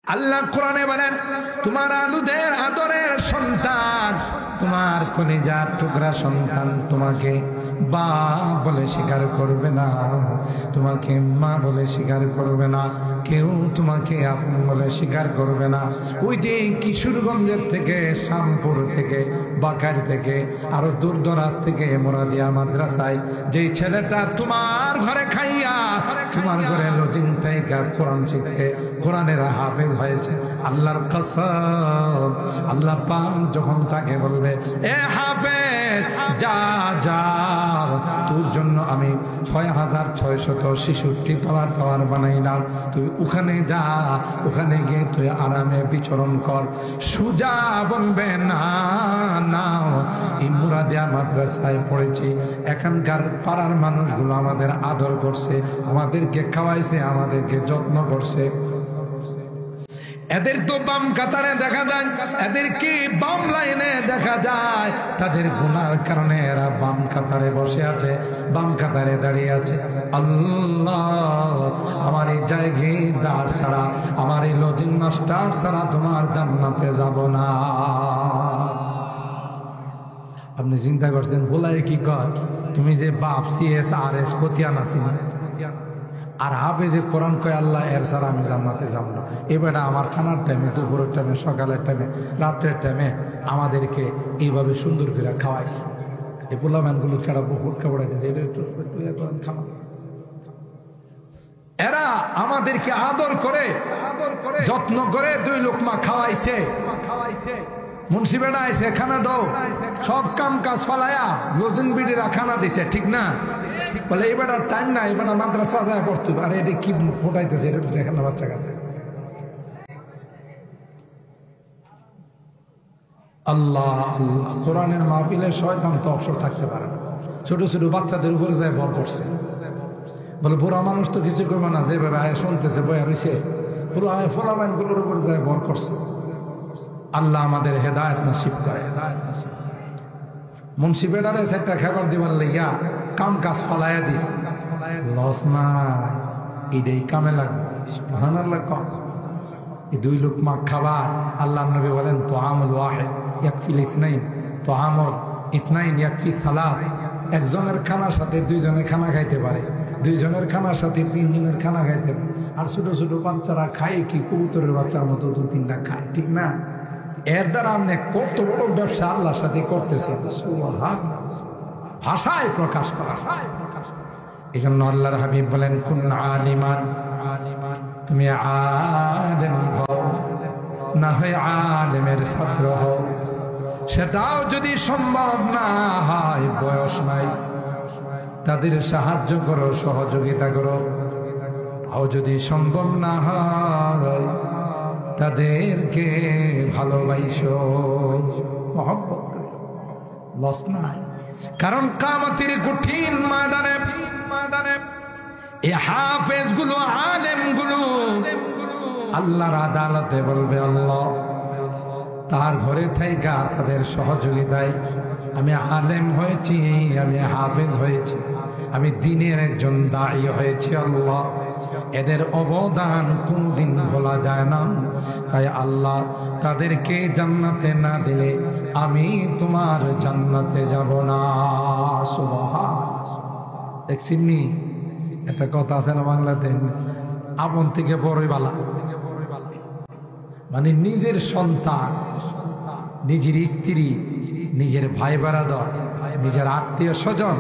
আল্লাহ কোরআনে বলেন, তোমার আলুদের আদরের সন্তান, তোমার কলিজার টুকরা সন্তান তোমাকে বাপ বলে স্বীকার করবে না, তোমাকে মা বলে স্বীকার করবে না, কেউ তোমাকে আপন বলে স্বীকার করবে না। ওই যে কিশোরগঞ্জের থেকে, শ্যামপুর থেকে, বাকার থেকে, আরো দূর দরাজ থেকে মোরাদিয়া মাদ্রাসায় যেই ছেলেটা তোমার ঘরে খাইয়া তোমার ঘরে লজিং থেকে কোরআন শিখছে, কোরআনের হাফেজ হয়েছে, আল্লাহর কসম, আল্লাহ পাক যখন তাকে বলবে, এ হাফেজ যা যা, তোর জন্য আমি 6666 তলার টাওয়ার বানাইলাম, তুই ওখানে যা, ওখানে গিয়ে তুই আরামে বিচরণ কর। সুজা বলবে না না, এই মুরাদিয়া মাদ্রাসায় পড়েছি, এখানকার পাড়ার মানুষগুলো আমাদের আদর করছে, আমাদেরকে খাওয়াইছে, আমাদেরকে যত্ন করছে। এদের তো বাম কাতারে দেখা যায়, এদেরকে বাম লাইনে দেখা যায়, তাদের গুনার কারণে এরা বাম কাতারে বসে আছে, বাম কাতারে দাঁড়িয়ে আছে। আল্লাহ, আমার এই জায়গাদার ছাড়া, আমার এই লজিং মাস্টার ছাড়া তোমার জান্নাতে যাব না। আপনি চিন্তা করছেন বলাই কি কর, তুমি যে বাপ CS RS কতিয়ান আছি আর হাফেজে কোরআন কয় আল্লাহ এর ছাড়া আমি জান্নাতে যাব না। এবারে আমার খানার টাইমে, দুপুরের টাইমে, সকালের টাইমে, রাত্রের টাইমে আমাদেরকে এইভাবে সুন্দর করে খাওয়াইছে। এই পোলাম্যানগুলো কেডা বহুত কাপড় এরা আমাদেরকে আদর করে যত্ন করে 2 লোকমা খাওয়াইছে। মুন্সি বেড়া আইছে, খানা দাও, সব কাম কাজ ফালায়া লজিং বিডিরা খানা দিছে, ঠিক না? বলে এবার টাইম না, এবার মাদ্রাসা যায় পড়তে। আরে এটা কি ফোটাইতেছে, এটা দেখেন না বাচ্চা কাছে। আল্লাহ আল্লাহ, কোরআনের মাহফিলে শয়তান তো অবসর থাকতে পারে না। ছোট ছোট বাচ্চাদের উপরে যায় ভর করছে, বলে বুড়া মানুষ তো কিছু করবে না, যেভাবে আয় শুনতেছে বয়া রয়েছে, পুরো আয় ফোলামাইনগুলোর উপরে যায় ভর করছে। আল্লাহ আমাদের হেদায়েত নসিব করে। মুন্সি বেড়ারে একটা খাবার দিবার লাইয়া কাম কাজ ফলাইয়া দিস, লস না, এটাই কামে লাগবে। সুবহানাল্লাহ। কম এই 2 লোকমা খাবার, আল্লাহ নবী বলেন তো আমল ওয়াহিদ ইয়াকফিল ইসনাইন, তো আমল ইসনাইন ইয়াকফি সালাস। একজনের খানার সাথে 2 জনে খানা খাইতে পারে, 2 জনের খানার সাথে 3 জনের খানা খাইতে পারে। আর ছোট ছোট বাচ্চারা খায় কি কবুতরের বাচ্চার মতো 2-3টা খায়, ঠিক না? এর দ্বারা আপনি কত বড় ব্যবসা আল্লাহর সাথে করতেছেন, ভাষায় প্রকাশ করা। এই জন্য আল্লাহর হাবিব বলেন, কুন আলিমান, তুমি আলেম হও, না হয় আলেমের ছাত্র হও। সেটাও যদি সম্ভব না হয়, বয়স নাই, তাদের সাহায্য করো, সহযোগিতা করো। তাও যদি সম্ভব না হয়, তাদেরকে ভালোবাসো, মহব্বত করো, লস নাই। কারণ কিয়ামতের কঠিন ময়দানে এই হাফেজ গুলো, আলেম গুলো আল্লাহর আদালতে বলবে, আল্লাহ তার ঘরে থাইকা তাদের সহযোগিতায় আমি আলেম হয়েছি, আমি হাফেজ হয়েছি, আমি দ্বীনের একজন দায়ী হয়েছি। আল্লাহ, এদের অবদান কোনদিন ভোলা যায় না। তাই আল্লাহ তাদেরকে জান্নাতে না দিলে আমি তোমার জান্নাতে যাব না। সুবহানাল্লাহ। দেখছিনি একটা কথা আছে না বাংলাতে, আপন থেকে বড়ই বালা। মানে নিজের সন্তান, নিজের স্ত্রী, নিজের ভাই বারাদর, নিজের আত্মীয় স্বজন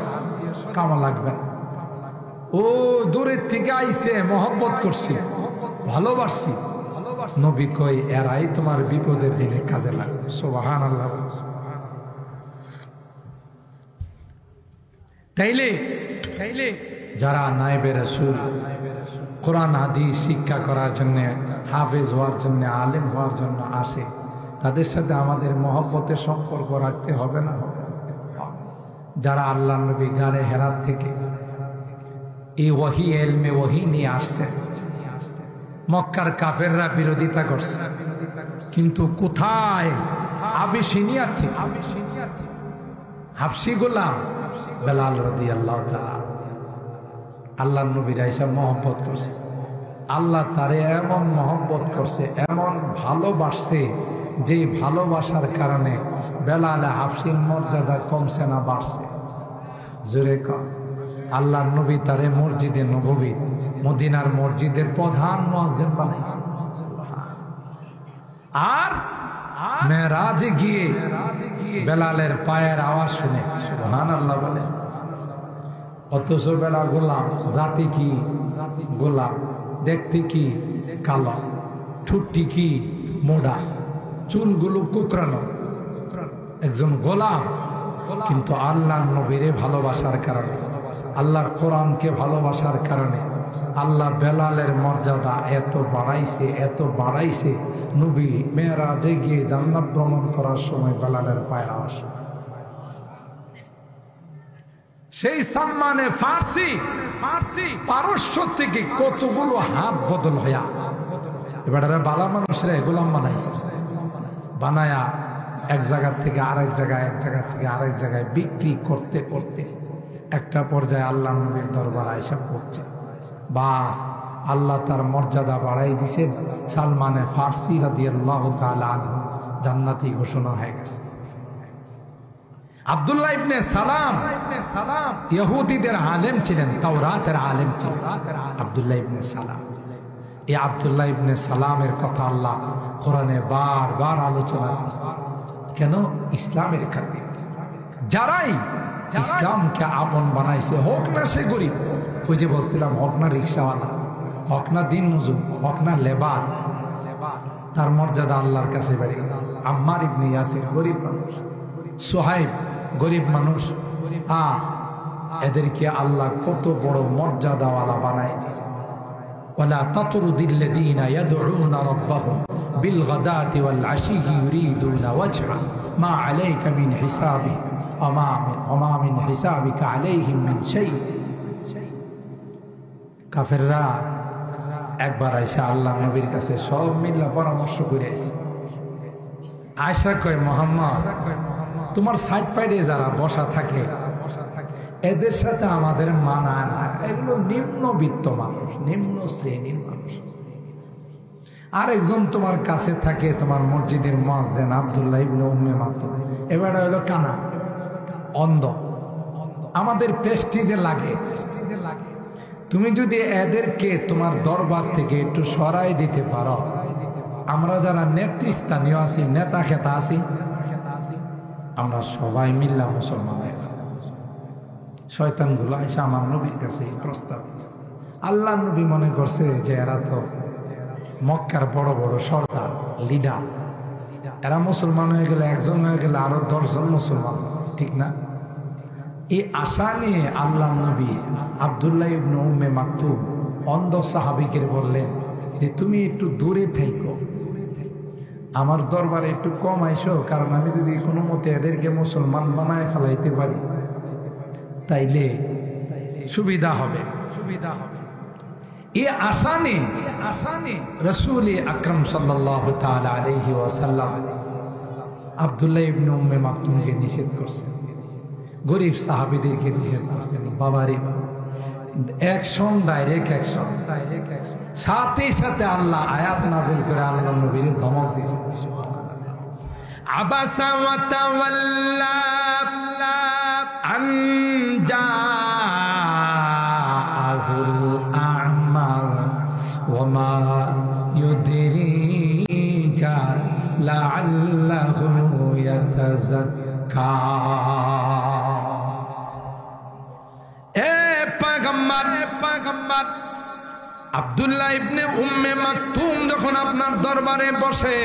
কামা লাগবে। ও দূরের থেকে আইছে, মহব্বত করছি, ভালোবাসছি, নবী কই এরাই তোমার বিপদের দিনে কাজে লাগবে। সুবহানাল্লাহ। তাইলে যারা নায়েবে রাসূল, কোরআন হাদিস শিক্ষা করার জন্য, হাফেজ হওয়ার জন্য, আলেম হওয়ার জন্য আসে, তাদের সাথে আমাদের মহব্বতের সম্পর্ক রাখতে হবে না? যারা আল্লাহ নবী গারে হেরাত থেকে এই ওয়াহি, এলমে ওয়াহি নিয়ে আসছে, মক্কার কাফেররা বিরোধিতা করছে, কিন্তু কোথায়? আবিসিনিয়া থেকে হাবশী গোলাম বেলাল রাদিয়াল্লাহু তাআলা আল্লাহ নবীর আয়েশা মহব্বত করছে। আল্লাহ তারে এমন মহব্বত করছে, এমন ভালোবাসছে, যে ভালোবাসার কারণে বেলাল হাফসির মর্যাদা কমছে না বাড়ছে? জোরে কম। আল্লাহর নবী তারে মসজিদে নববী, মদিনার মসজিদের প্রধান মুয়াজ্জিন বানাইছে। আর মেরাজে গিয়ে বেলালের পায়ের আওয়াজ শুনে সুবহানাল্লাহ বলে। অথচ বেলাল গোলাম, জাতি কি গোলাম, দেখতে কি কালো, ঠুটটি কি মোড়া, চুলগুলো কুকরানো, একজন গোলাম। কিন্তু আল্লাহর নবীরে ভালোবাসার কারণে, আল্লাহর কোরআনকে ভালোবাসার কারণে আল্লাহ বেলালের মর্যাদা এত বাড়াইছে, এত বাড়াইছে। নবী মেরাজে গিয়ে জান্নাত ভ্রমণ করার সময় বেলালের পায়ের আওয়াজ, সেই সালমানে ফার্সি পারস্য থেকে কতগুলো হাত বদল হইয়া এবার বালা মানুষরা গোলাম বানাইছে, বানায়া এক জায়গা থেকে আরেক জায়গায়, এক জায়গা থেকে আরেক জায়গায় বিক্রি করতে করতে একটা পর্যায়ে আল্লাহ নবীর দরবার আয়েশা পড়ছে। বাস আল্লাহ তার মর্যাদা বাড়াই দিছেন। সালমানে ফার্সি রাদিয়াল্লাহু তাআলা আনহু জান্নাতি ঘোষণা হয়ে গেছে। আব্দুল্লাহ ইবনে সালাম ইহুদিদের আলেম ছিলেন, তাওরাতের আলেম ছিলেন আব্দুল্লাহ ইবনে সালাম। এই আব্দুল্লাহ ইবনে সালামের কথা আল্লাহ কোরআনে বারবার আলোচনা করেছেন। কেন? ইসলামের খাতিরে। যারাই ইসলামকে আপন বানাইছে, হোক না সে গরিব, ওই যে বলছিলাম, হোক না রিক্সাওয়ালা, হোক না দিন মজুর, হোক না লেবার, তার মর্যাদা আল্লাহর কাছে বেড়ে গেছে। আম্মার ইবনে ইয়াসির গরিব মানুষ, সোহাইব গরিব মানুষ, এদেরকে আল্লাহ কত বড় মর্যাদাওয়ালা বানাই দিয়েছে। ওয়ালা তাতরুদিল্লাযীনা ইয়াদউনা রাব্বাহুম বিল গাদাতি ওয়াল আশিয়্যি ইউরিদুনা ওয়াজহা মা আলাইকা মিন হিসাবি ওয়া মা মিন হিসাবিকা আলাইহিম মিন শাই। কাফেররা একবার আয়েশা আল্লাহ নবীর কাছে সব মিল্লা পরামর্শ করে আইছে। আয়েশা কয়, মুহাম্মদ, তোমার সাইড ফাইডে যারা বসা থাকে এদের সাথে আমাদের মানায় না, এগুলো নিম্নবিত্ত মানুষ, নিম্ন শ্রেণীর মানুষ। আরেকজন তোমার কাছে থাকে, তোমার মসজিদের মুয়াজ্জিন আব্দুল্লাহ ইবনে উম্মে মাকতুম, এবার হলো কানা, অন্ধ, আমাদের প্রেস্টিজে লাগে। তুমি যদি এদেরকে তোমার দরবার থেকে একটু সরাই দিতে পারো, আমরা যারা নেতৃস্থানীয় আছি, নেতা খেতা আছি, আমরা সবাই মিল্লা মুসলমান হয়ে যাব। শয়তানগুলো এসে আমার নবীর কাছে এই প্রস্তাব, আল্লাহ নবী মনে করছে যে এরা তো মক্কার বড় বড় সরদার, লিডার, এরা মুসলমান হয়ে গেলে, একজন হয়ে গেলে আরো 10 জন মুসলমান, ঠিক না? এই আশা নিয়ে আল্লাহ নবী আব্দুল্লাহ ইবনে উম্মে মাকতুম অন্ধ সাহাবীকে বললেন যে তুমি একটু দূরে থাইকো, আমার দরবারে একটু কম আইসো, কারণ আমি যদি কোনো মতে এদেরকে মুসলমান বানায় ফেলাইতে পারি তাইলে সুবিধা হবে। এই আশা নিয়ে রাসূল আকরাম সাল্লাল্লাহু তাআলা আলাইহি ওয়াসাল্লাম আব্দুল্লাহ ইবনে উম্মে মাকতুমকে নিষেধ করছেন, গরিব সাহাবীদেরকে নিষেধ করছেন। বাবারে, অ্যাকশন, ডাইরেক্ট অ্যাকশন। সাথে সাথে আল্লাহ আয়াত নাযিল করে আল্লাহ নবীর ধমক দিয়েছেন। আবাসা ওয়া তাওয়াল্লা আন জাআহুল আ'মা ওয়া মা ইউদরিকা লাআল্লাহু ইয়াতাযাক্কা। আব্দুল্লাহ ইবনে উম্মে মাকতুম যখন আপনার দরবারে বসে,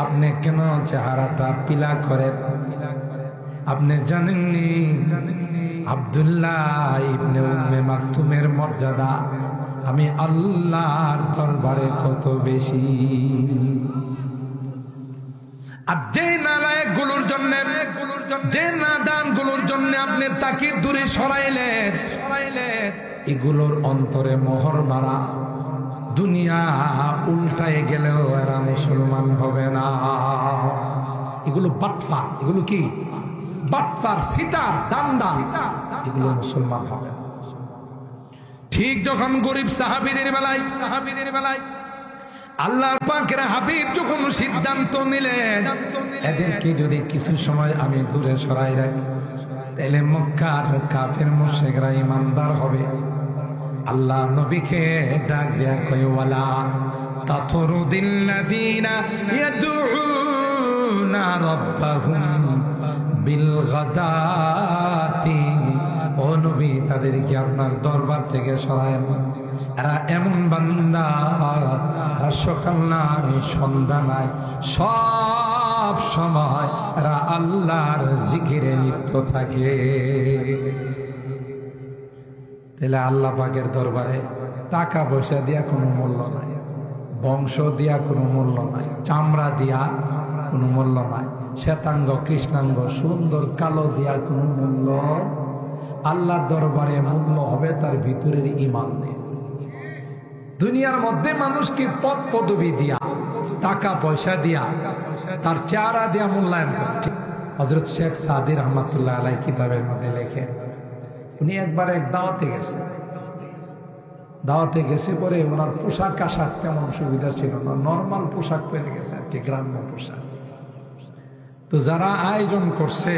আপনি কেন চেহারাটা পিলা করেন? আপনি জানেননি আব্দুল্লাহ ইবনে উম্মে মাকতুমের মর্যাদা আমি আল্লাহর দরবারে কত বেশি। আর যে নালায়েক গুলোর জন্য, যে নাদান গুলোর জন্য আপনি তাকে দূরে সরাইলেন, এগুলোর অন্তরে মোহর মারা, দুনিয়া উল্টায় গেলেও এরা মুসলমান হবে না। এগুলো বাটফার, এগুলো কি বাটফার, সিটার, দান্দাল, এগুলো মুসলমান হবে না। ঠিক যখন গরিব সাহাবীদের বেলায় আল্লাহর পাকের হাবিব যখন সিদ্ধান্ত নিলেন এদেরকে যদি কিছু সময় আমি দূরে সরাই রাখি তাহলে মক্কার কাফের মুশরিকরা ঈমানদার হবে। আল্লাহ নবীকে ডাক দেয়া কয় ওয়ালা তাতরুদিল্লাযীনা ইয়াদউনা রাব্বাহুম বিল গাদাতি, ও নবী তাদেরকে আপনার দরবার থেকে সরায় না। এরা এমন বান্দা সকাল নাই সন্ধ্যা নাই সব সময় এরা আল্লাহর জিকিরে লিপ্ত থাকে। তাহলে আল্লাহ পাকের দরবারে টাকা পয়সা দিয়া কোনো মূল্য নাই, বংশ দিয়া কোনো মূল্য নাই, চামড়া দিয়া কোনো মূল্য নাই, শ্বেতাঙ্গ কৃষ্ণাঙ্গ সুন্দর কালো দিয়া কোনো মূল্য। আল্লাহর দরবারে মূল্য হবে তার ভিতরের ঈমান দিয়ে। দুনিয়ার মধ্যে মানুষকে পদ পদবি দিয়া টাকা পয়সা দিয়া তার চেহারা দিয়া মূল্যায়ন করে। হযরত শেখ সাদী রহমাতুল্লাহ আলাইহি কিতাবের মধ্যে লেখে, উনি একবার এক দাওয়াতে গেছে পরে ওনার পোশাক আশাক তেমন সুবিধা ছিল না, নর্মাল পোশাক পরে গেছে আর কি, গ্রাম্য পোশাক। তো যারা আয়োজন করছে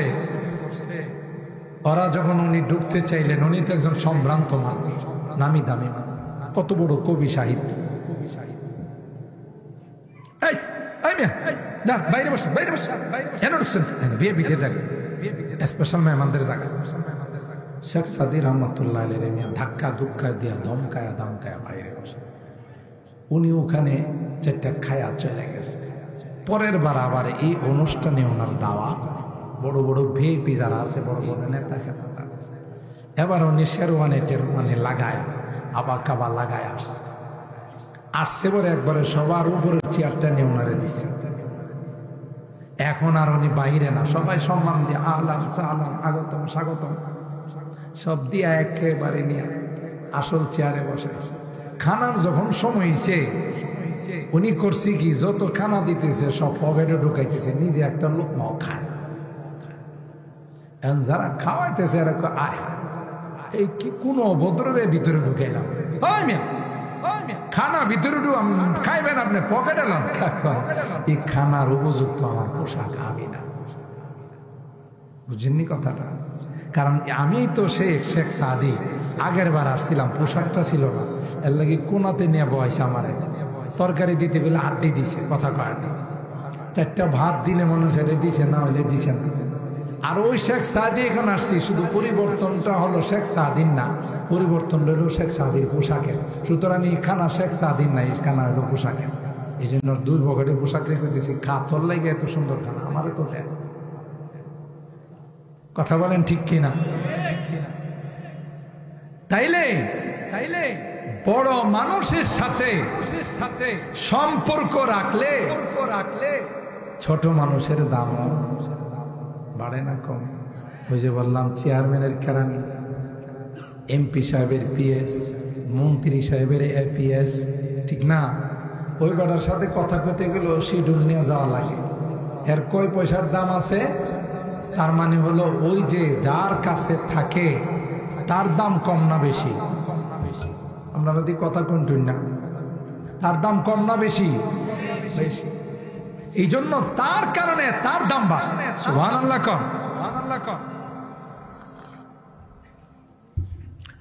ওরা যখন উনি ঢুকতে চাইলেন, উনি তো একজন সম্ভ্রান্ত মানুষ, নামি দামি মানুষ, কত বড় কবি সাহিত্য। বাইরে বসে বিয়ে বিদের জায়গা, স্পেশাল মেহমানদের জায়গা। শেখ সাদী রহমাতুল্লাহ আলাইহি ধাক্কা ধুক্কা দিয়া ধমকায়া দামকায়া বাইরে বসে, উনি ওখানে চারটা খায়া চলে গেছে। পরের বার আবার এই অনুষ্ঠানে ওনার দাওয়া, বড় বড় ভিআইপি যারা আছে, বড় বড় নেতা খেতা, এবার উনি শেরওয়ানি লাগায় আবার কাবা লাগায় আসছে পরে একবারে সবার উপরের চেয়ারটা নিয়ে ওনারে দিছে। এখন আর উনি বাইরে না, সবাই সম্মান দিয়ে আহলান সাহলান আগতম স্বাগতম সব দিয়া একেবারে নিয়ে আসল চেয়ারে বসে আছে। খানার যখন সময় হয়েছে উনি করছে কি, যত খানা দিতেছে সব পকেটে ঢুকাইতেছে, নিজে একটা লোকমাও খায়। এখন যারা খাওয়াইতেছে এরা আয় এই কি কোন অভদ্রের ভিতরে ঢুকাইলাম, খানা ভিতরে খাইবেন আপনি, পকেটে এই খানার উপযুক্ত আমার পোশাক আমি না। বুঝেননি কথাটা? কারণ আমি তো শেখ সাদী আগের বার আসছিলাম, পোশাকটা ছিল না, এর লাগে কোনাতে নিয়ে বয়সে আমার তরকারি দিতে গেলে আড্ডি দিছে, কথা কয় চারটা ভাত দিলে মনে সেটা দিছে, না হলে দিছে না। আর ওই শেখ সাদী এখন আসছি, শুধু পরিবর্তনটা হলো শেখ সাদীর না, পরিবর্তন হলো শেখ সাদীর পোশাকের। সুতরাং এই খানা শেখ সাদীর না, এই খানা হলো পোশাকের। এই জন্য দুই পকেটে পোশাক রেখে দিয়েছি, তোর লাগে এত সুন্দর খানা আমারও তো দেয়। কথা বলেন ঠিক কিনা? তাইলে বড় মানুষের সাথে সম্পর্ক রাখলে ছোট মানুষের দাম বাড়ে না কমে। ওই যে বললাম চেয়ারম্যানের কেরানি, এমপি সাহেবের পিএস, মন্ত্রী সাহেবের এপিএস, ঠিক না? ওই বেটার সাথে কথা কইতে গেলেও শিডিউল নিয়ে যাওয়া লাগে। এর কয় পয়সার দাম আছে, তার মানে হলো ওই যে যার কাছে থাকে তার দাম কম না বেশি? আপনারা যদি কথা কোনটুন না, তার দাম কম না বেশি? বেশি। এই জন্য তার কারণে তার দাম বাড়ছে। সুবহানাল্লাহ কম, সুবহানাল্লাহ কম।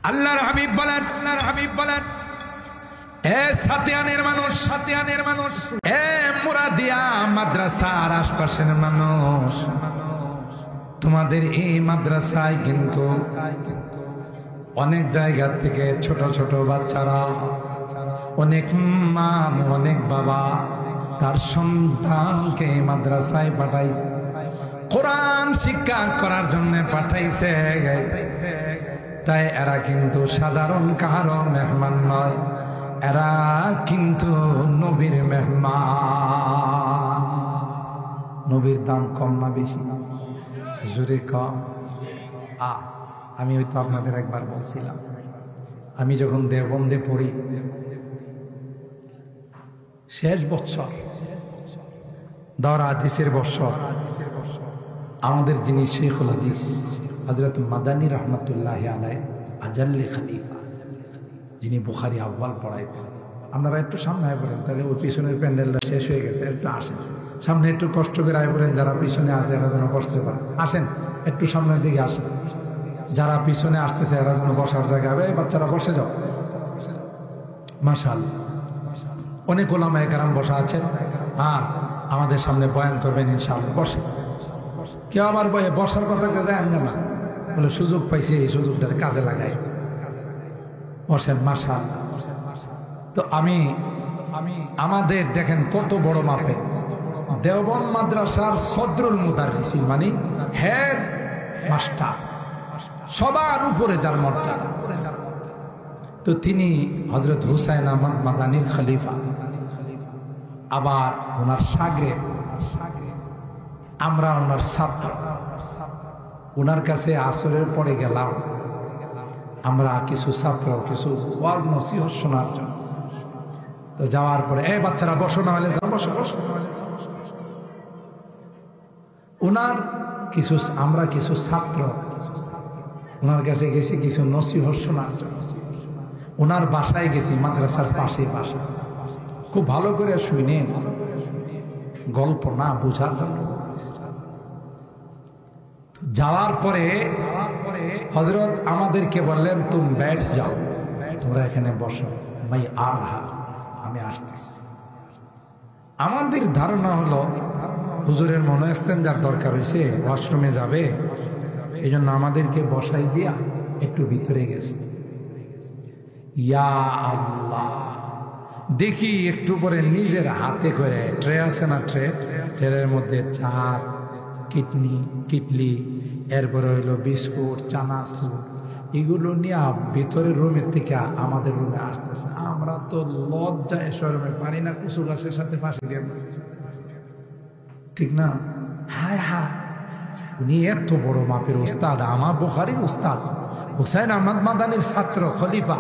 আল্লাহর হাবিব বলেন এ সাতিয়ানের মানুষ, এ মুরাদিয়া মাদ্রাসার আশপাশের মানুষ, তোমাদের এই মাদ্রাসায় কিন্তু অনেক জায়গা থেকে ছোট ছোট বাচ্চারা, অনেক মা অনেক বাবা তার সন্তানকে মাদ্রাসায় পাঠাইছে, কোরআন শিক্ষা করার জন্য পাঠাইছে। তাই এরা কিন্তু সাধারণ কারো মেহমান নয়, এরা কিন্তু নবীর মেহমান। নবীর দাম কম না বেশি? জোরে কম। আমি ওই তো আপনাদের একবার বলছিলাম, আমি যখন দেওবন্দে পড়ি শেষ বছর, দাওরা হাদিসের বছর, আমাদের যিনি শেখুল হাদিস হযরত মাদানী রহমতুল্লাহ আলাইহি আজাল্লে খলিফা, যিনি বুখারী আউয়াল পড়াইতেন। আপনারা একটু সামনে আয় পড়েন, তাহলে ওই পিছনের প্যান্ডেলটা শেষ হয়ে গেছে, একটু আসেন সামনে, একটু কষ্ট করে আয় পড়েন। যারা পিছনে আসে এরা যেন কষ্ট করে আসেন, একটু সামনের দিকে আসেন। যারা পিছনে আসতেছে এরা যেন বসার জায়গা হবে। বাচ্চারা বসে যাও। মাশাআল্লাহ, অনেক ওলামায়ে কেরাম বসা আছেন। আমাদের সামনে বয়ান করবেন ইনশাআল্লাহ। বসে কেউ আবার বসার কথা যায় না, বলে সুযোগ পাইছে, এই সুযোগটার কাজে লাগাই। বসেন। মাশাআল্লাহ। তো আমি আমাদের দেখেন কত বড় মাপে দেওবন্দ মাদ্রাসার সদরুল মুদাররিসিন, মানে হেড মাস্টার, সবার উপরে যার মর্যাদা। তো তিনি হযরত হুসাইন আহমদ মাদানীর খলিফা, আবার ওনার শাগরেদ, আমরা ওনার ছাত্র। ওনার কাছে আসরের পরে গেলাম আমরা কিছু ছাত্র, কিছু ওয়াজ নসিহত শোনার জন্য। তো যাওয়ার পরে এই বাচ্চারা বসো, না হলে বসো বসো। ওনার কিছু, আমরা কিছু ছাত্র ওনার কাছে গেছি কিছু নসিহত শোনার জন্য। ওনার বাসায় গেছি, মাদ্রাসার পাশে বাসা। খুব ভালো করে শুনে, গল্প না বোঝার জন্য। যাওয়ার পরে হযরত আমাদেরকে বললেন, তুমি बैठ যাও, তোমরা এখানে বসো, ভাই আমি আসতেছি। আমাদের ধারণা হলো হুজুরের মনে ইস্তেঞ্জার দরকার হয়েছে, ওয়াশরুমে যাবে, এই জন্য আমাদেরকে বসাই দিয়া একটু ভিতরে গেছে। ইয়া আল্লাহ, দেখি একটু পরে নিজের হাতে করে ট্রে আছে না, ট্রের মধ্যে চার কিটলি, এরপরে হইলো বিস্কুট, চানাচুর, এগুলো নিয়ে ভিতরের রুমের থেকে আমাদের রুমে আসতেছে। আমরা তো লজ্জায় শরমে পারি না, কুসু গাছের সাথে ফাঁসি দিয়ে, ঠিক না? হায় হায়, উনি এত বড় মাপের উস্তাদ, আমার বুখারীর উস্তাদ, হুসাইন আহমদ মাদানীর ছাত্র, খলিফা,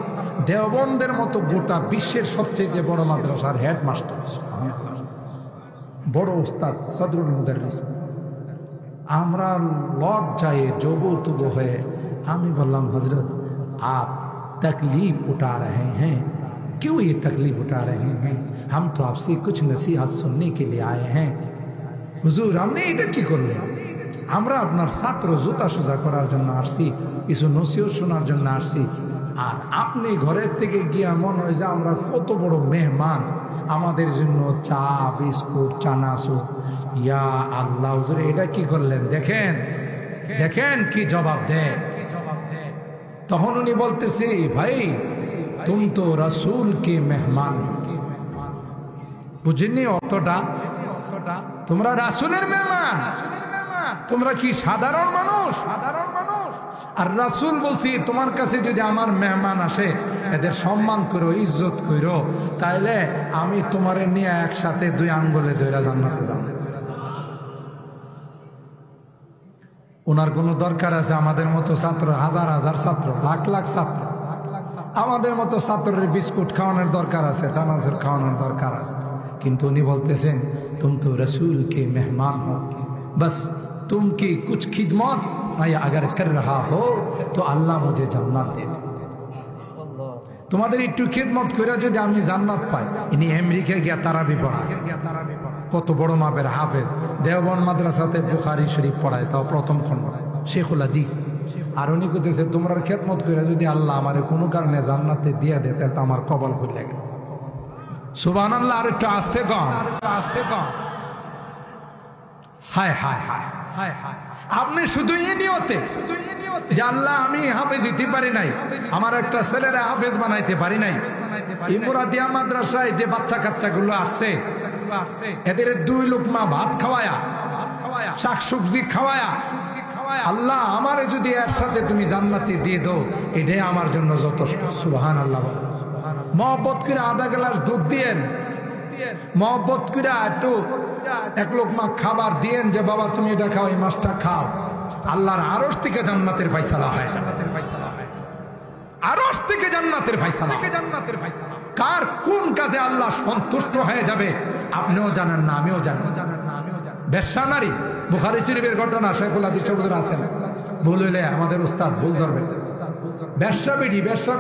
দেওবন্দের মতো গোটা বিশ্বের সবচেয়ে বড় মাদ্রাসার হেডমাস্টার, বড় উস্তাদ, সদরুল মুদাররিসিন। আমরা লজ্জায় জবুতুবু হয়ে আমি বললাম, হজরত आप तकलीफ उठा रहे हैं, क्यों ये तकलीफ उठा रहे हैं? हम तो आपसे कुछ नसीहत सुनने के लिए आए हैं। হুজুর, আপনি এটা কি করলেন? আমরা আপনার ছাত্র, জুতা সোজা করার জন্য আসছি, কিছু নসিহত শোনার জন্য আসছি, আর আপনি ঘরের থেকে গিয়া মনে হয় যে আমরা কত বড় মেহমান, আমাদের জন্য চা, বিস্কুট, চানাচুর। ইয়া আল্লাহ, হুজুর এটা কি করলেন? দেখেন দেখেন কি জবাব দেয়। তখন উনি বলতেছে, ভাই তুম তো রাসূল কে মেহমান। বুঝেননি অর্থটা? তোমরা রাসূলের মেহমান, তোমরা কি সাধারণ মানুষ? আর রাসূল বলছি, তোমার কাছে যদি আমার মেহমান আসে, এদের সম্মান করো, ইজ্জত করো, তাইলে আমি তোমারে নিয়ে একসাথে 2 আঙ্গুলে ধরে জান্নাতে যাব। ওনার কোনো দরকার আছে আমাদের মতো ছাত্র, হাজার হাজার ছাত্র, লাখ লাখ ছাত্র, আমাদের মতো ছাত্রের বিস্কুট খাওয়ানোর দরকার আছে, চানাচুর খাওয়ানোর দরকার আছে। কিন্তু উনি বলতেছেন, তুম তো রসুল কে মেহমান हो, बस तुम की कुछ खिदमत मैं अगर कर रहा हो तो अल्लाह मुझे जन्नत दे दे। তোমাদের একটু খিদমত করে যদি আমি জান্নাত পাই। ইনি আমেরিকায় গিয়া তারাবি পড়ায়, কত বড় মাপের হাফেজ, দেওবন্দ মাদ্রাসাতে বুখারী শরীফ পড়ায়, তাও প্রথম খণ্ড, শেখুল হাদিস। আর উনি কইতেছে, তোমরা খিদমত করে যদি আল্লাহ আমারে কোনো কারণে জান্নাতে দিয়ে দেয়, তাহলে তো আমার কবল খুলে লাগে। সুবহানাল্লাহ। আর একটু আস্তে কম, আস্তে কম। হায় হায় হায় হায় হায়, আপনি শুধু এই নিয়তে যে আল্লাহ আমি হাফেজ হইতে পারি নাই, আমার একটা ছেলেরা হাফেজ বানাইতে পারি নাই, এই মুরাদিয়া মাদ্রাসায় যে বাচ্চা কাচ্চা গুলো আসছে, এদের 2 লুকমা ভাত খাওয়ায়া, শাকসবজি খাওয়ায়া, আল্লাহ আমারে যদি এর সাথে তুমি জান্নাতে দিয়ে দাও, এটাই আমার জন্য যথেষ্ট। সুবহানাল্লাহ। মহব্বত করে আধা গ্লাস দুধ দিয়েন, মহব্বত করে একটু 1 লোকমা খাবার দিয়েন, যে বাবা তুমি এটা খাও, এই মাছটা খাও, আল্লাহর আরশ থেকে জান্নাতের ফয়সালা হয়, আরশ থেকে জান্নাতের ফয়সালা। কার কোন কাজে আল্লাহ সন্তুষ্ট হয়ে যাবে আপনিও জানেন না, আমিও জানি। বেশ্যা নারী, বুখারী শরীফের ঘটনা, শেখুল হাদিস হুজুর আছেন, ভুল হইলে আমাদের উস্তাদ ভুল ধরবে। ব্যবসা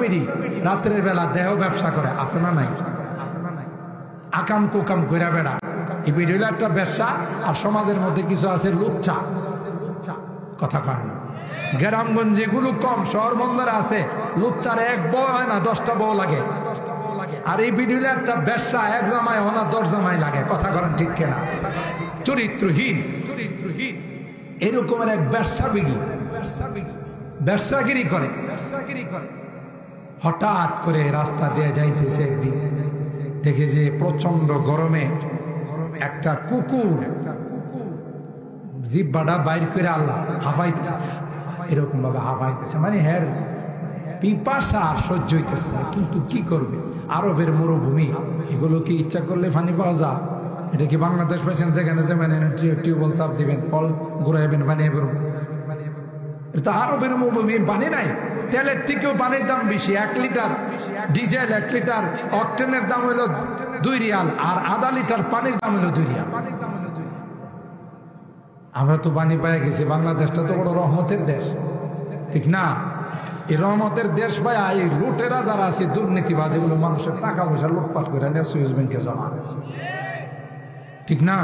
বিড়ি রাত্রের বেলা দেহ ব্যবসা করে, আছে না নাই? আকাম কুকাম কইরা বেড়া, এই বিড়ি হলো একটা ব্যবসা। আর সমাজের মধ্যে কিছু আছে লুচ্চা, কথা কয় না। গ্রামগঞ্জে গুলো কম, শহর বন্দরে আছে লুচ্চার এক বউ হয় না 10টা বউ লাগে। আর এই বিড়ি হলো একটা ব্যবসা, এক জামাই হয় না 10 জামাই লাগে, কথা করেন ঠিক কিনা? চরিত্রহীন এরকমের এক ব্যবসা বিড়ি ব্যবসাগিরি করে। হঠাৎ করে রাস্তা দিয়ে যাইতেছে, একদিন দেখে যে প্রচন্ড গরমে একটা কুকুর জিহ্বাটা বাইর করে আল্লাহ হাফাইতেছে, এরকম ভাবে হাফাইতেছে, মানে হের পিপাসা আর সহ্য হইতেছে না। কিন্তু কি করবে, আরবের মরুভূমি, এগুলো কি ইচ্ছা করলে পানি পাওয়া যায়? এটা কি বাংলাদেশ পাইছেন যেখানে টিউবওয়েল চাপ দিবেন, কল ঘুরাইবেন, বানিয়ে বেরোবেন? এটা আরবের মরুভূমি, পানি নাই। তেলের থেকেও পানির দাম বেশি। 1 লিটার ডিজেল, 1 লিটার অকটেনের দাম হলো 2 রিয়াল, আর আধা লিটার পানির দাম হলো 2 রিয়াল। আমরা তো পানি পাই গেছি। বাংলাদেশটা তো বড় রহমতের দেশ, ঠিক না? এই রহমতের দেশ ভাই, এই লুটেরা যারা আছে, দুর্নীতিবাজ, এগুলো মানুষের টাকা পয়সা লুটপাট করে নেয়, সুইস ব্যাংকে জমা, ঠিক না?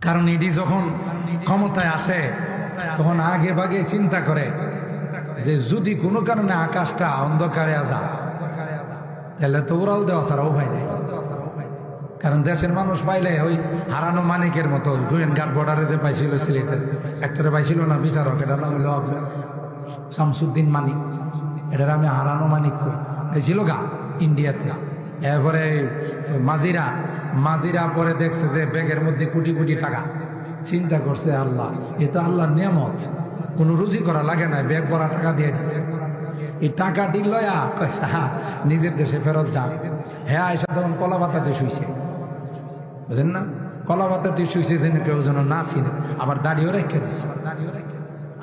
কারণ এটি যখন ক্ষমতায় আসে তখন আগে ভাগে চিন্তা করে যে যদি কোনো কারণে আকাশটা অন্ধকারে যায় তাহলে তো উড়াল দেওয়া ছাড়া উপায় নেই। কারণ দেশের মানুষ পাইলে ওই হারানো মানিকের মতো গোয়েন্দার বর্ডারে যে পাইছিল সিলেটের একটারে পাইছিল না বিচারক, এটার নাম হলো শামসুদ্দিন মানিক, এটার আমি হারানো মানিক কই, ছিল গা ইন্ডিয়াতে। এরপরে মাজিরা পরে দেখছে যে ব্যাগের মধ্যে কোটি কোটি টাকা। চিন্তা করছে আল্লাহ, এ তো আল্লাহর নিয়ামত, কোনো রুজি করা লাগে না, ব্যাগ ভরা টাকা দিয়ে দিচ্ছে। এই টাকাটি লয়া কইসা নিজের দেশে ফেরত যান। হ্যাঁ, আয়সা তখন কলা পাতাতে শুইছে, বুঝলেন না? কলা পাতাতে শুইছে যেন কেউ যেন না চিনে, আবার দাঁড়িয়েও রেখে দিচ্ছে।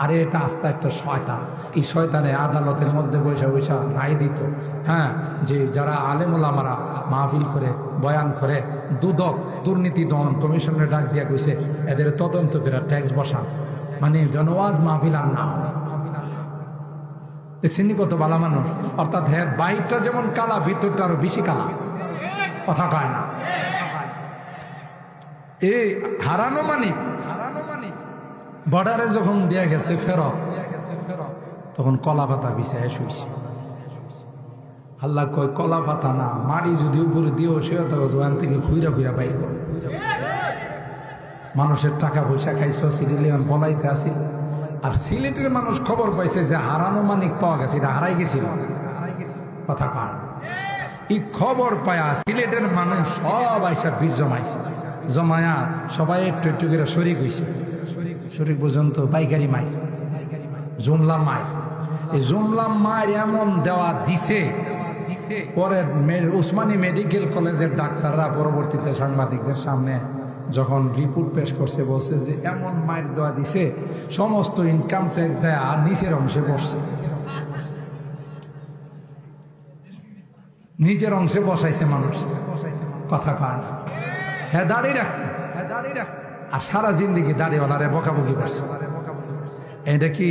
আরে এটা আস্তে একটা শয়তান। এই শয়তানে আদালতের মধ্যে বৈশা রায় দিত, হ্যাঁ, যে যারা আলেম ওলামারা মাহফিল করে বয়ান করে, দুদক দুর্নীতি দমন কমিশনের ডাক দিয়া কইছে এদের তদন্ত করে ট্যাক্স বসান, মানে জনওয়াজ মাহফিল আর না। দেখছেন কত ভালো মানুষ। অর্থাৎ হ্যাঁ, বাইরটা যেমন কালা, ভিতরটা আরো বেশি কালা, কথা কয় না। এই হারানো মানিক বর্ডারে যখন দেয়া গেছে ফেরত, তখন কলা পাতা বিছায় শুইছে। আল্লাহ কয় কলা পাতা না, মাড়ি যদি উপরে দিয়েও সে ওখান থেকে খুইরা বাইর করে। মানুষের টাকা পয়সা খাইছ, সিরিলিয়ান ফলাইতে আসিল। আর সিলেটের মানুষ খবর পাইছে যে হারানো মানিক পাওয়া গেছে, এটা হারাই গেছিল, কথা কার। এই খবর পায়া সিলেটের মানুষ সব আইসা বীর জমায়া সবাই একটু একটু করে শরিক হয়েছে। শরিক পর্যন্ত পাইকারি মাইর, জুমলা মাইর। এই জুমলা মাইর এমন দেওয়া দিছে, পরে উসমানী মেডিকেল কলেজের ডাক্তাররা পরবর্তীতে সাংবাদিকদের সামনে যখন রিপোর্ট পেশ করছে, বলছে যে এমন মাইর দেওয়া দিছে সমস্ত ইনকাম ট্যাক্স দেয়া নিচের অংশে বসছে, নিজের অংশে বসাইছে মানুষ, কথা কয় না। হ্যাঁ, দাঁড়িয়ে রাখছে, আর সারা জিন্দিগি দাঁড়িয়েওয়ালারে বকাবকি করছে। এটা কি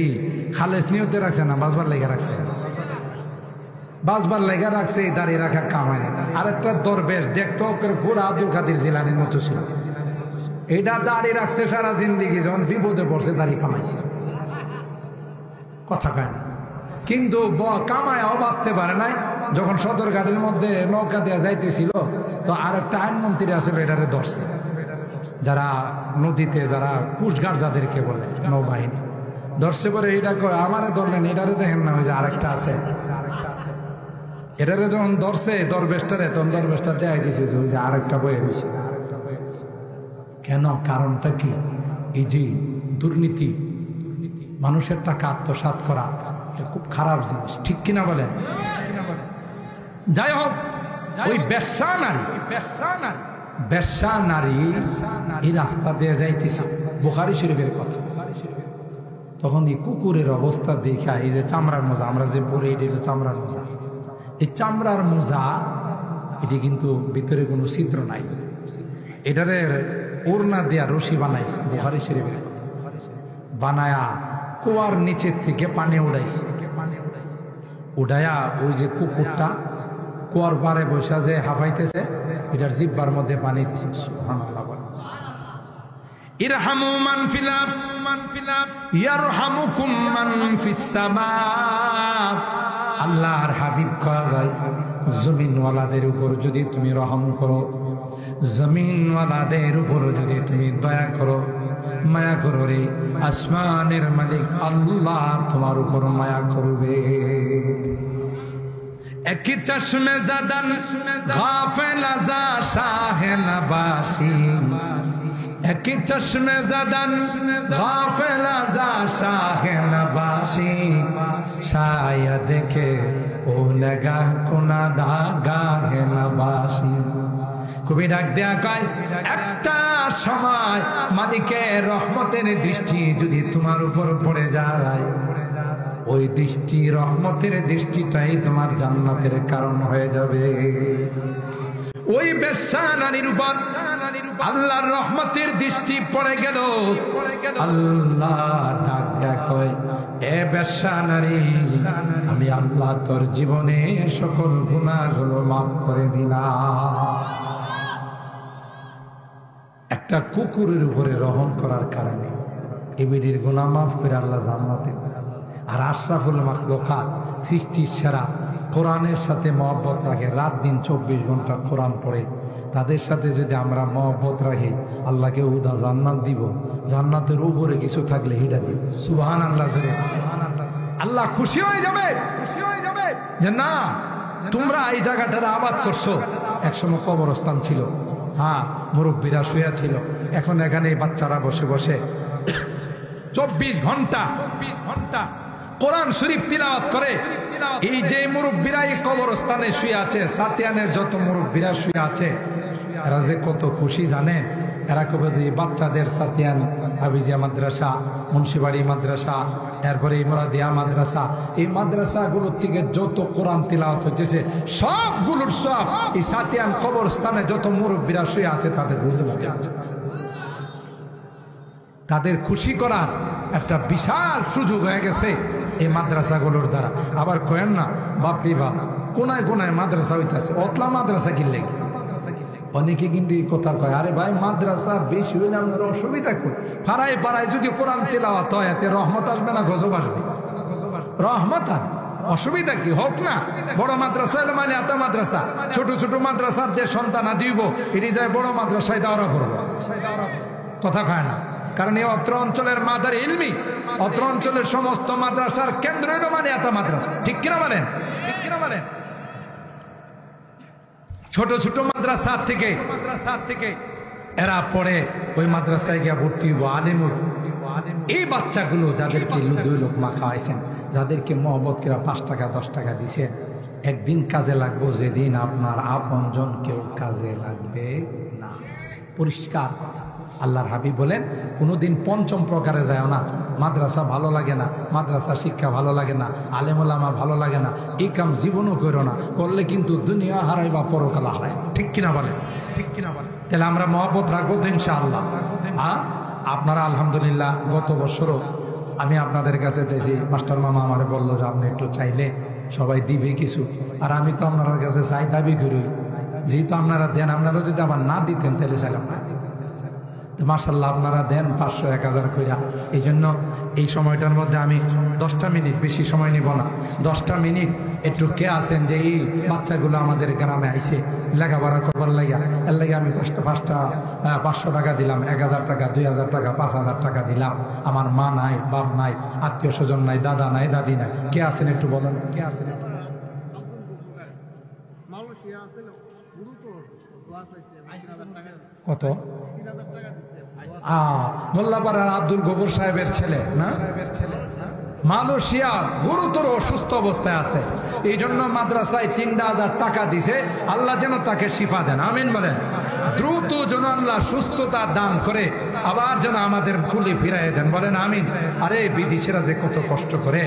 খালেস নিয়তে রাখছে না বাজবার লেগে রাখছে? বাজবার লেগে রাখছে, এই দাঁড়িয়ে রাখার কাম হয় না। আরেকটা দরবেশ দেখতো পুরো আব্দুল কাদের জিলানির মতো ছিল, এটা দাঁড়িয়ে রাখছে সারা জিন্দিগি, যখন বিপদে পড়ছে দাঁড়িয়ে কামাইছে, কথা কয় না। কিন্তু কামায়াও বাঁচতে পারে নাই। যখন সদরঘাটের মধ্যে নৌকা দেওয়া যাইতেছিল, তো আর একটা আইনমন্ত্রী আছে, এটারে ধরছে, যারা নদীতে যারা কুশঘাট যাদেরকে বলে নৌবাহিনী, ধরছে পরে এটা আমারে ধরলেন, এটারে দেখেন না, ওই যে আরেকটা আছে, এটারে যখন ধরছে দরবেশটারে, তখন দরবেশটা দেখাই দিয়েছে যে ওই যে আরেকটা বয়ে রয়েছে। কেন? কারণটা কি? এই যে দুর্নীতি, মানুষের টাকা আত্মসাৎ করা, খুব খারাপ জিনিস, ঠিক কিনা বলেন? যাই হোক, ওই বেশ্যা নারী এই রাস্তা দিয়ে যাইতেছে, বুখারী শরীফের কথা। তখন এই কুকুরের অবস্থা দেখা, এই যে চামড়ার মোজা আমরা যে পরে, এটি হলো চামড়ার মোজা। এই চামড়ার মোজা, এটি কিন্তু ভিতরে কোনো ছিদ্র নাই, এটারে ওড়না দেয়া রশি বানাইছে, বুখারী শরীফের বানায়া কুয়ার নিচের থেকে পানি উড়াইছে, উড়াইয়া ওই যে কুকুরটা কুয়ার পারে বসা যে হাফাইতেছে এটার জিহ্বার মধ্যে পানি দিছে। সুবহানাল্লাহ। ইরহামু মান ফিল আরদ ইয়ারহামুকুম মান ফিস সামা। আল্লাহর হাবিব কয় জমিনওয়ালাদের উপর যদি তুমি রহম করো, জমিনওয়ালাদের উপর যদি তুমি দয়া করো, মায়া করো রে, আসমানের মালিক আল্লাহ তোমার উপর মায়া করবে। একি চশমে জাদান গাফিল আযা শাহে নবাসী, একি চশমে জাদান গাফিল আযা শাহে নবাসী, শায়দ কে ও নগাহ কুনা দাগাহে নবাসী। কবি ডাক দেয়া কয় একটা সময় মালিকের রহমতের দৃষ্টি যদি তোমার উপর পড়ে যায়, ওই দৃষ্টি রহমতের দৃষ্টিটাই তোমার জান্নাতের কারণ হয়ে যাবে। ওই বেশ্যা নারীর উপর আল্লাহর রহমতের দৃষ্টি পড়ে গেল, আল্লাহ ডাক দেখো এ বেশ্যা নারী, আমি আল্লাহ তোর জীবনে সকল গুনাহগুলো মাফ করে দিলাম। একটা কুকুরের উপরে রহম করার কারণে এবিডির গুনাহ মাফ করে আল্লাহ জান্নাতে। আর আশরাফুল মাখলুকাত সৃষ্টির সেরা, কোরআনের সাথে মহব্বত রাখে, রাত দিন 24 ঘন্টা কোরআন পড়ে, তাদের সাথে যদি আমরা মহব্বত রাখি আল্লাহকে উদা জান্নাত দিব। জান্নাতের উপরে কিছু থাকলে হিডা দিব। সুবহানাল্লাহ। আল্লাহ খুশি হয়ে যাবে, খুশি হয়ে যাবে যে না তোমরা এই জায়গাটা আবাদ করছো। একসময় কবরস্থান ছিল, হ্যাঁ মুরব্বীরা শুয়ে ছিল, এখন এখানে বাচ্চারা বসে বসে 24 ঘন্টা কোরআন শরীফ তিলাওয়াত করে। এই যে মুরব্বীরা এই কবরস্থানে শুয়ে আছে, সাতিয়ানের যত মুরব্বীরা শুয়ে আছে, এরা যে কত খুশি জানেন। এরা কবে যে বাচ্চাদের সাতিয়ান হাফিজিয়া মাদ্রাসা, মুন্সিবাড়ি মাদ্রাসা, এরপরে ইমরাদিয়া মাদ্রাসা, এই মাদ্রাসাগুলোর থেকে যত কোরআন তিলাওয়াত হইতেছে সবগুলোর সব এই সাতিয়ান কবরস্থানে যত মুরব্বীরা শুয়ে আছে তাদের রুহের মধ্যে আসতেছে। তাদের খুশি করার একটা বিশাল সুযোগ হয়ে গেছে এই মাদ্রাসাগুলোর দ্বারা। আবার কয়েন না বাপরি বাপ, কোনায় কোনায় মাদ্রাসা হইতেছে, অতলা মাদ্রাসা কিনলে অনেকে কিন্তু এই কথা কয়, আরে ভাই মাদ্রাসা বেশি হইলে আপনার অসুবিধা কই? পাড়ায় পাড়ায় যদি কোরআন তেলাওয়াত হয় এতে রহমত আসবে না গজব আসবে? রহমত আর অসুবিধা কি? হোক না। বড় মাদ্রাসা হলে মানে এত মাদ্রাসা, ছোট ছোট মাদ্রাসার যে সন্তান দিব এটি যায় বড় মাদ্রাসায় দেওয়া পড়বো, কথা খায় না। কারণ এই অত্র অঞ্চলের মাদার ইলমি, অত্র অঞ্চলের সমস্ত মাদ্রাসার কেন্দ্র হইল মানে এত মাদ্রাসা। ঠিক কিনা বলেন? ঠিক কিনা বলেন? ছোট ছোট মাদ্রাসার থেকে এরা পড়ে ওই মাদ্রাসায় গিয়ে ভর্তি হইব, আলিম। এই বাচ্চাগুলো যাদেরকে 2 লোক মা খাওয়াইছেন, যাদেরকে মহব্বত করে 5 টাকা 10 টাকা দিছেন, একদিন কাজে লাগবো যেদিন আপনার আপনজন কেউ কাজে লাগবে না। পরিষ্কার কথা। আল্লাহর হাবিব বলেন কোনোদিন পঞ্চম প্রকারে যায় না। মাদ্রাসা ভালো লাগে না, মাদ্রাসা শিক্ষা ভালো লাগে না, আলেম ওলামা ভালো লাগে না, এই কাম জীবনও করো না। করলে কিন্তু দুনিয়া হারাই বা পরকাল হারাই। ঠিক কিনা বলেন? ঠিক কিনা বলেন? তাহলে আমরা মহব্বত রাখবো তো ইনশাআল্লাহ। আপনারা আলহামদুলিল্লাহ গত বছরও আমি আপনাদের কাছে চাইছি, মাস্টার মামা আমার বললো যে আপনি একটু চাইলে সবাই দিবে কিছু, আর আমি তো আপনার কাছে চাই দাবি করি, যেহেতু আপনারা দেন, আপনারা যদি আবার না দিতেন তাহলে চাইলাম না। মাশাআল্লাহ আপনারা দেন 500 1000 কইরা। এই জন্য এই সময়টার মধ্যে আমি 10টা মিনিট, বেশি সময় নিব না, 10টা মিনিট একটু কে আছেন যে এই বাচ্চাগুলো আমাদের গ্রামে আইছে লেখাপড়া করবার লাগিয়া, এর লাগে আমি 500 টাকা দিলাম, 1000 টাকা, 2000 টাকা, 5000 টাকা দিলাম। আমার মা নাই, বাপ নাই, আত্মীয় স্বজন নাই, দাদা নাই, দাদি নাই, কে আছেন একটু বলেন, কে আছেন? কত? মোল্লাপাড়ার আব্দুল গফুর সাহেবের ছেলে না, মালয়েশিয়া গুরুতর অসুস্থ অবস্থায় আছে। এই জন্য মাদ্রাসায় 3000 টাকা দিছে। আল্লাহ যেন তাকে শিফা দেন, আমিন বলেন। দ্রুত যেন আল্লাহ সুস্থতা দান করে আবার যেন আমাদের কুলি ফিরাই দেন, বলেন আমিন। আরে বিদেশিরা যে কত কষ্ট করে।